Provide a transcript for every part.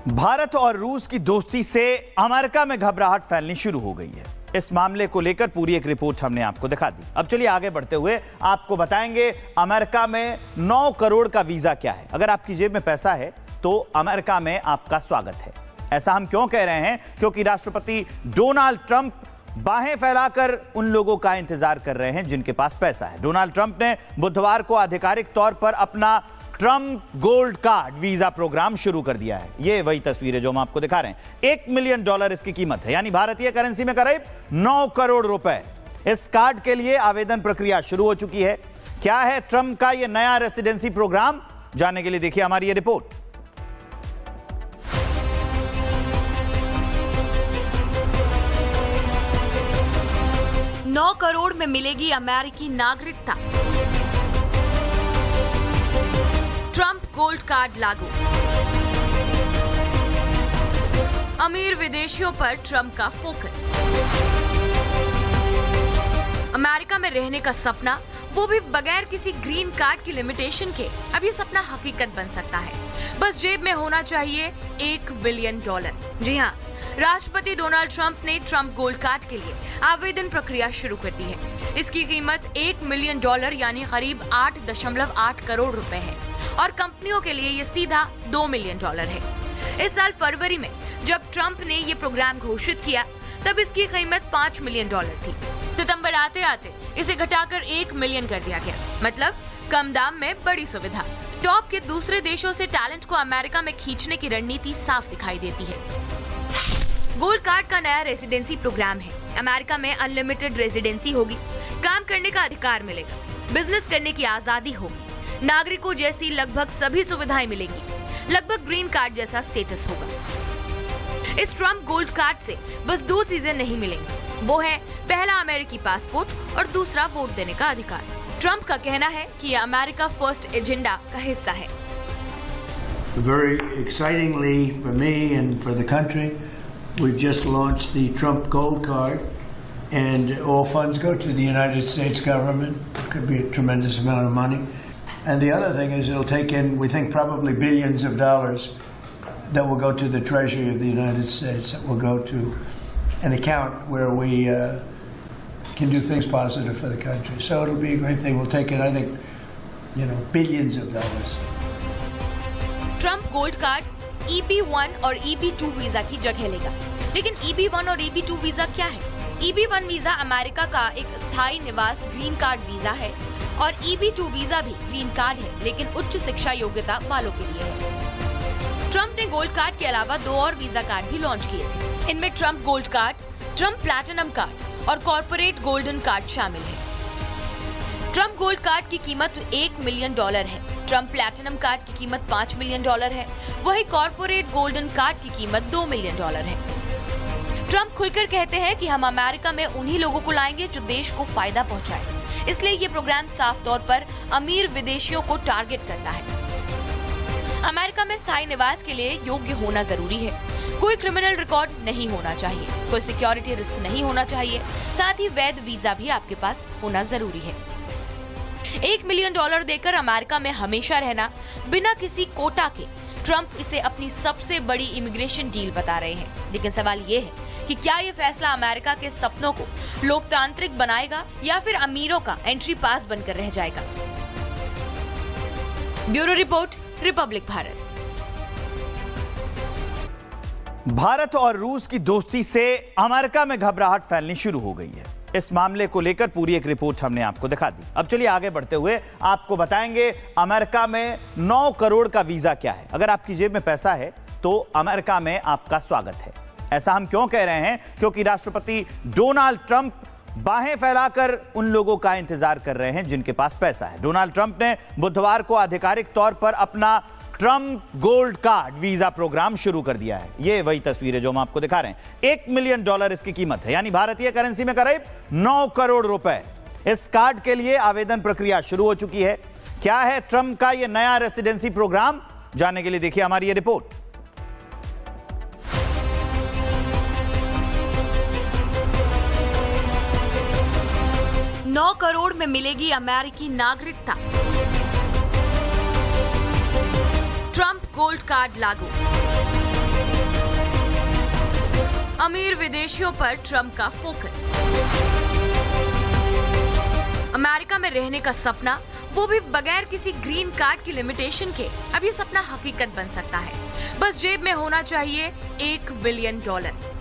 भारत और रूस की दोस्ती से अमेरिका में घबराहट फैलनी शुरू हो गई है। इस मामले को लेकर पूरी एक रिपोर्ट हमने आपको दिखा दी। अब चलिए आगे बढ़ते हुए आपको बताएंगे अमेरिका में 9 करोड़ का वीजा क्या है। अगर आपकी जेब में पैसा है तो अमेरिका में आपका स्वागत है। ऐसा हम क्यों कह रहे हैं? क्योंकि राष्ट्रपति डोनाल्ड ट्रंप बाहें फैलाकर उन लोगों का इंतजार कर रहे हैं जिनके पास पैसा है। डोनाल्ड ट्रंप ने बुधवार को आधिकारिक तौर पर अपना Trump gold card visa programme शुरू कर दिया है। ये वही तस्वीरें जो हम आपको दिखा रहे हैं। $1 मिलियन इसकी कीमत है, यानी भारतीय करेंसी में करीब 9 करोड़ रुपए। इस कार्ड के लिए आवेदन प्रक्रिया शुरू हो चुकी है। क्या है ट्रंप का यह नया रेसिडेंसी प्रोग्राम? जानने के लिए देखिए हमारी ये रिपोर्ट। $9 करोड़ में मिलेगी अमेरिकी नागरिकता। ट्रंप गोल्ड कार्ड लागू। अमीर विदेशियों पर ट्रंप का फोकस। अमेरिका में रहने का सपना, वो भी बगैर किसी ग्रीन कार्ड की लिमिटेशन के, अब ये सपना हकीकत बन सकता है। बस जेब में होना चाहिए $1 बिलियन। जी हाँ, राष्ट्रपति डोनाल्ड ट्रंप ने ट्रंप गोल्ड कार्ड के लिए आवेदन प्रक्रिया शुरू कर दी है। इसकी कीमत $1 मिलियन यानी करीब 8.8 करोड़ रुपए है और कंपनियों के लिए ये सीधा $2 मिलियन है। इस साल फरवरी में जब ट्रंप ने ये प्रोग्राम घोषित किया तब इसकी कीमत $5 मिलियन थी। सितंबर आते आते इसे घटाकर $1 मिलियन कर दिया गया। मतलब कम दाम में बड़ी सुविधा। टॉप के दूसरे देशों से टैलेंट को अमेरिका में खींचने की रणनीति साफ दिखाई देती है। गोल्ड कार्ड का नया रेसिडेंसी प्रोग्राम है। अमेरिका में अनलिमिटेड रेसिडेंसी होगी, काम करने का अधिकार मिलेगा, बिजनेस करने की आजादी होगी, नागरिकों जैसी लगभग सभी सुविधाएं मिलेंगी, लगभग ग्रीन कार्ड जैसा स्टेटस होगा। इस ट्रंप गोल्ड कार्ड से बस 2 चीजें नहीं मिलेंगी, वो है पहला अमेरिकी पासपोर्ट और दूसरा वोट देने का अधिकार। ट्रंप का कहना है कि यह अमेरिका फर्स्ट एजेंडा का हिस्सा है। Very excitingly for me and for the country, we've just launched the Trump Gold Card, and all funds go to the United States government. It could be a tremendous amount of money. And the other thing is it'll take in, we think, probably billions of dollars that will go to the Treasury of the United States, that will go to an account where we can do things positive for the country. So it'll be a great thing. We'll take in, I think, billions of dollars. Trump gold card EB1 और EB2 visa की जगह लेगा। लेकिन EB1 और EB2 visa क्या है? EB1 visa America का एक स्थायी निवास ग्रीन कार्ड वीजा है और EB2 वीजा भी ग्रीन कार्ड है, लेकिन उच्च शिक्षा योग्यता वालों के लिए है। ट्रंप ने गोल्ड कार्ड के अलावा 2 और वीजा कार्ड भी लॉन्च किए थे। इनमें Trump gold card, Trump platinum card और कॉर्पोरेट गोल्डन कार्ड शामिल है। ट्रंप गोल्ड कार्ड की कीमत $1 मिलियन है। ट्रंप प्लैटिनम कार्ड की कीमत $5 मिलियन है। वही कॉर्पोरेट गोल्डन कार्ड की कीमत $2 मिलियन है। ट्रंप खुलकर कहते हैं कि हम अमेरिका में उन्हीं लोगों को लाएंगे जो देश को फायदा पहुंचाए। इसलिए ये प्रोग्राम साफ तौर पर अमीर विदेशियों को टारगेट करता है। अमेरिका में स्थायी निवास के लिए योग्य होना जरूरी है। कोई क्रिमिनल रिकॉर्ड नहीं होना चाहिए, कोई सिक्योरिटी रिस्क नहीं होना चाहिए, साथ ही वैध वीजा भी आपके पास होना जरूरी है। $1 मिलियन देकर अमेरिका में हमेशा रहना बिना किसी कोटा के, ट्रंप इसे अपनी सबसे बड़ी इमिग्रेशन डील बता रहे हैं। लेकिन सवाल ये है कि क्या ये फैसला अमेरिका के सपनों को लोकतांत्रिक बनाएगा या फिर अमीरों का एंट्री पास बनकर रह जाएगा? Bureau report, Republic Bharat. Bharat और रूस की दोस्ती से अमेरिका में घबराहट फैलनी शुरू हो गई है। इस मामले को लेकर पूरी एक रिपोर्ट हमने आपको दिखा दी। अब चलिए आगे बढ़ते हुए आपको बताएंगे अमेरिका में 9 करोड़ का वीजा क्या है। अगर आपकी जेब में पैसा है तो अमेरिका में आपका स्वागत है। ऐसा हम क्यों कह रहे हैं? क्योंकि राष्ट्रपति डोनाल्ड ट्रंप बाहें फैलाकर उन लोगों का इंतजार कर रहे हैं जिनके पास पैसा है। डोनाल्ड ट्रंप ने बुधवार को आधिकारिक तौर पर अपना Trump gold card visa programme शुरू कर दिया है। ये वही तस्वीरें जो हम आपको दिखा रहे हैं। $1 मिलियन इसकी कीमत है, यानी भारतीय करेंसी में करीब 9 करोड़ रुपए। इस कार्ड के लिए आवेदन प्रक्रिया शुरू हो चुकी है। क्या है ट्रंप का यह नया रेसिडेंसी प्रोग्राम? जानने के लिए देखिए हमारी ये रिपोर्ट। $9 करोड़ में मिलेगी अमेरिकी नागरिकता। ट्रंप गोल्ड कार्ड लागू। अमीर विदेशियों पर ट्रंप का फोकस। अमेरिका में रहने का सपना, वो भी बगैर किसी ग्रीन कार्ड की लिमिटेशन के, अब ये सपना हकीकत बन सकता है। बस जेब में होना चाहिए $1 बिलियन।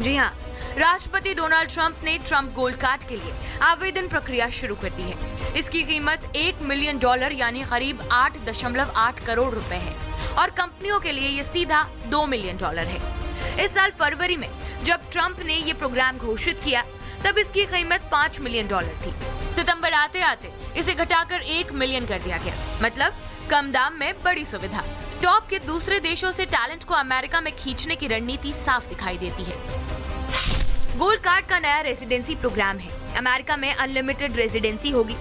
जी हाँ, राष्ट्रपति डोनाल्ड ट्रंप ने ट्रंप गोल्ड कार्ड के लिए आवेदन प्रक्रिया शुरू कर दी है। इसकी कीमत $1 मिलियन यानी करीब 8.8 करोड़ रुपए है और कंपनियों के लिए ये सीधा $2 मिलियन है। इस साल फरवरी में जब ट्रंप ने ये प्रोग्राम घोषित किया तब इसकी कीमत $5 मिलियन थी। सितंबर आते आते इसे घटाकर $1 मिलियन कर दिया गया। मतलब कम दाम में बड़ी सुविधा। टॉप के दूसरे देशों से टैलेंट को अमेरिका में खींचने की रणनीति साफ दिखाई देती है। गोल्ड कार्ड का नया रेजिडेंसी प्रोग्राम है। अमेरिका में अनलिमिटेड रेजिडेंसी होगी,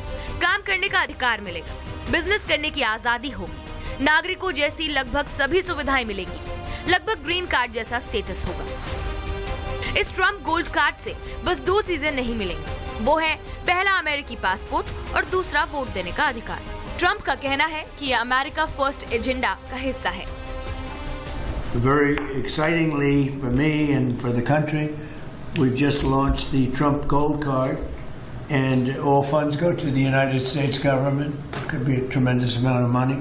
काम करने का अधिकार मिलेगा, बिजनेस करने की आजादी होगी, नागरिकों जैसी लगभग सभी सुविधाएं मिलेंगी, लगभग ग्रीन कार्ड जैसा स्टेटस होगा। इस ट्रंप गोल्ड कार्ड से बस 2 चीजें नहीं मिलेंगी, वो है पहला अमेरिकी पासपोर्ट और दूसरा वोट देने का अधिकार। ट्रंप का कहना है कि यह अमेरिका फर्स्ट एजेंडा का हिस्सा है। Very excitingly for me and for the country, we've just launched the Trump Gold Card, and all funds go to the United States government. It could be a tremendous amount of money.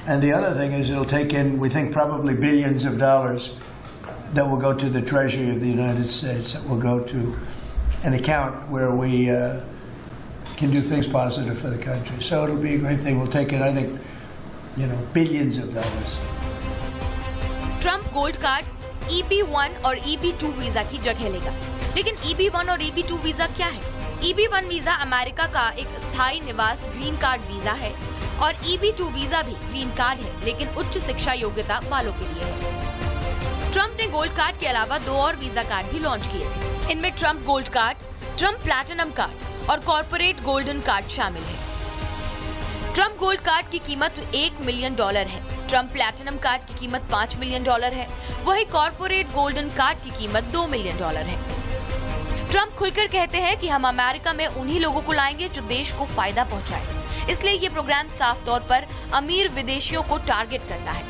And the other thing is it'll take in, we think, probably billions of dollars that will go to the Treasury of the United States, that will go to an account where we can do things positive for the country. So it'll be a great thing. We'll take in, I think, billions of dollars. Trump gold card EB1 और EB2 visa की जगह लेगा। लेकिन EB1 और EB2 visa क्या है? EB1 visa America का एक स्थायी निवास ग्रीन कार्ड वीजा है और EB2 वीजा भी ग्रीन कार्ड है, लेकिन उच्च शिक्षा योग्यता वालों के लिए है। ट्रंप ने गोल्ड कार्ड के अलावा 2 और वीजा कार्ड भी लॉन्च किए थे। इनमें Trump gold card, Trump platinum card और कॉर्पोरेट गोल्डन कार्ड शामिल है। ट्रंप गोल्ड कार्ड की कीमत $1 मिलियन है, ट्रंप प्लैटिनम कार्ड की कीमत $5 मिलियन है, वही कॉर्पोरेट गोल्डन कार्ड की कीमत $2 मिलियन है। ट्रंप खुलकर कहते हैं कि हम अमेरिका में उन्हीं लोगों को लाएंगे जो देश को फायदा पहुंचाए। इसलिए ये प्रोग्राम साफ तौर पर अमीर विदेशियों को टारगेट करता है।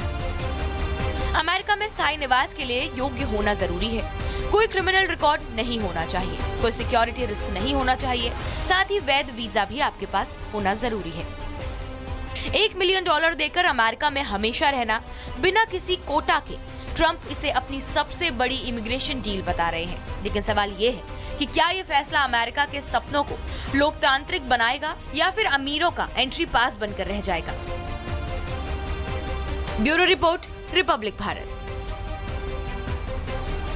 अमेरिका में स्थायी निवास के लिए योग्य होना जरूरी है। कोई क्रिमिनल रिकॉर्ड नहीं होना चाहिए, कोई सिक्योरिटी रिस्क नहीं होना चाहिए, साथ ही वैध वीजा भी आपके पास होना जरूरी है। $1 मिलियन देकर अमेरिका में हमेशा रहना बिना किसी कोटा के, ट्रंप इसे अपनी सबसे बड़ी इमिग्रेशन डील बता रहे हैं। लेकिन सवाल ये है कि क्या ये फैसला अमेरिका के सपनों को लोकतांत्रिक बनाएगा या फिर अमीरों का एंट्री पास बनकर रह जाएगा? Bureau report, Republic Bharat.